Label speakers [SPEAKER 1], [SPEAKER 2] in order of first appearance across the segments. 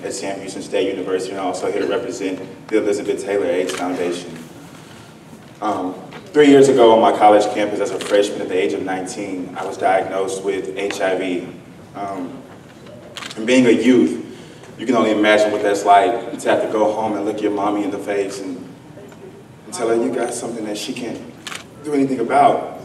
[SPEAKER 1] at Sam Houston State University, and I'm also here to represent the Elizabeth Taylor AIDS Foundation. 3 years ago on my college campus as a freshman at the age of 19, I was diagnosed with HIV. And being a youth, you can only imagine what that's like, to have to go home and look your mommy in the face and tell her you got something that she can't do anything about.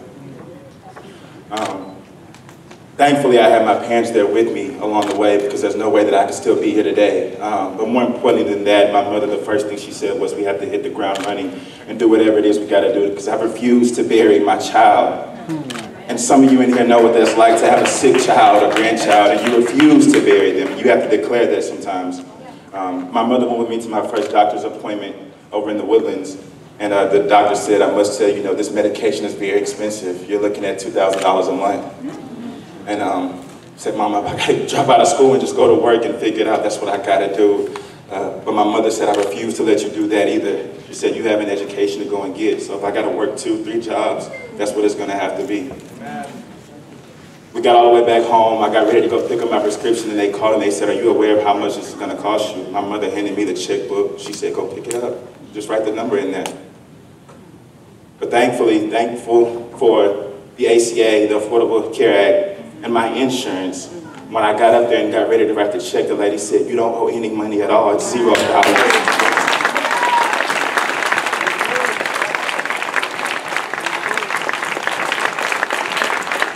[SPEAKER 1] Thankfully, I had my parents there with me along the way, because there's no way that I could still be here today. But more importantly than that, my mother, the first thing she said was we have to hit the ground running and do whatever it is we gotta do, because I refuse to bury my child. And some of you in here know what that's like, to have a sick child or grandchild, and you refuse to bury them. You have to declare that sometimes. My mother went with me to my first doctor's appointment over in the Woodlands, and the doctor said, I must tell you, this medication is very expensive. You're looking at $2,000 a month. And said, Mama, I gotta drop out of school and just go to work and figure it out. That's what I gotta do. But my mother said, I refuse to let you do that either. She said, you have an education to go and get. So if I gotta work 2, 3 jobs, that's what it's gonna have to be. We got all the way back home. I got ready to go pick up my prescription, and they called and they said, are you aware of how much this is gonna cost you? My mother handed me the checkbook. She said, go pick it up. Just write the number in there. But thankfully, thankful for the ACA, the Affordable Care Act, and my insurance. When I got up there and got ready to write the check, the lady said, you don't owe any money at all, it's $0.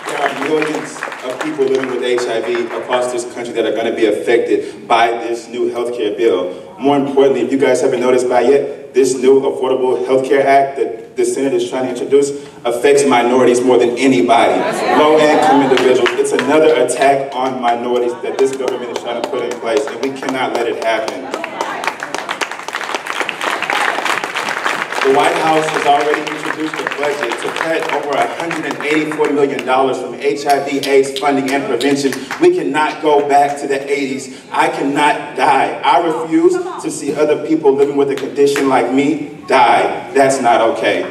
[SPEAKER 1] There are millions of people living with HIV across this country that are going to be affected by this new healthcare bill. More importantly, if you guys haven't noticed by yet, this new Affordable Healthcare Act that the Senate is trying to introduce affects minorities more than anybody. Low-income individuals. It's another attack on minorities that this government is trying to put in place, and we cannot let it happen. The White House has already introduced a budget to cut over $184 million from HIV/AIDS funding and prevention. We cannot go back to the 80s. I cannot die. I refuse to see other people living with a condition like me die. That's not okay.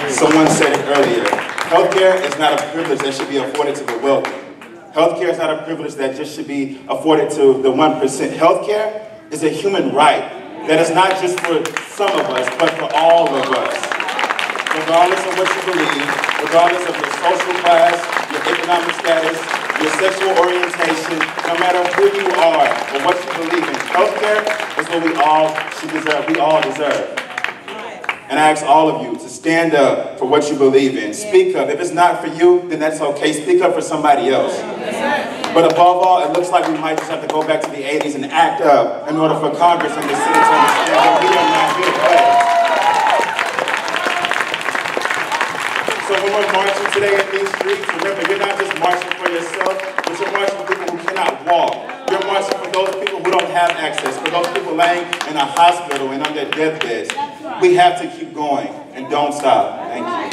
[SPEAKER 1] Someone said it earlier. Healthcare is not a privilege that should be afforded to the wealthy. Healthcare is not a privilege that just should be afforded to the 1%. Healthcare is a human right that is not just for some of us, but for all of us. Regardless of what you believe, regardless of your social class, your economic status, your sexual orientation, no matter who you are or what you believe in, healthcare is what we all should deserve. We all deserve. And I ask all of you to stand up for what you believe in. Speak up. If it's not for you, then that's okay. Speak up for somebody else. But above all, it looks like we might just have to go back to the 80s and act up in order for Congress and the Senate to understand that we are not here to play. So when we're marching today in these streets, remember, you're not just marching for yourself, but you're marching for people who cannot walk. You're marching for those people who don't have access, for those people laying in a hospital and on their deathbeds. We have to keep going, and don't stop. Thank you.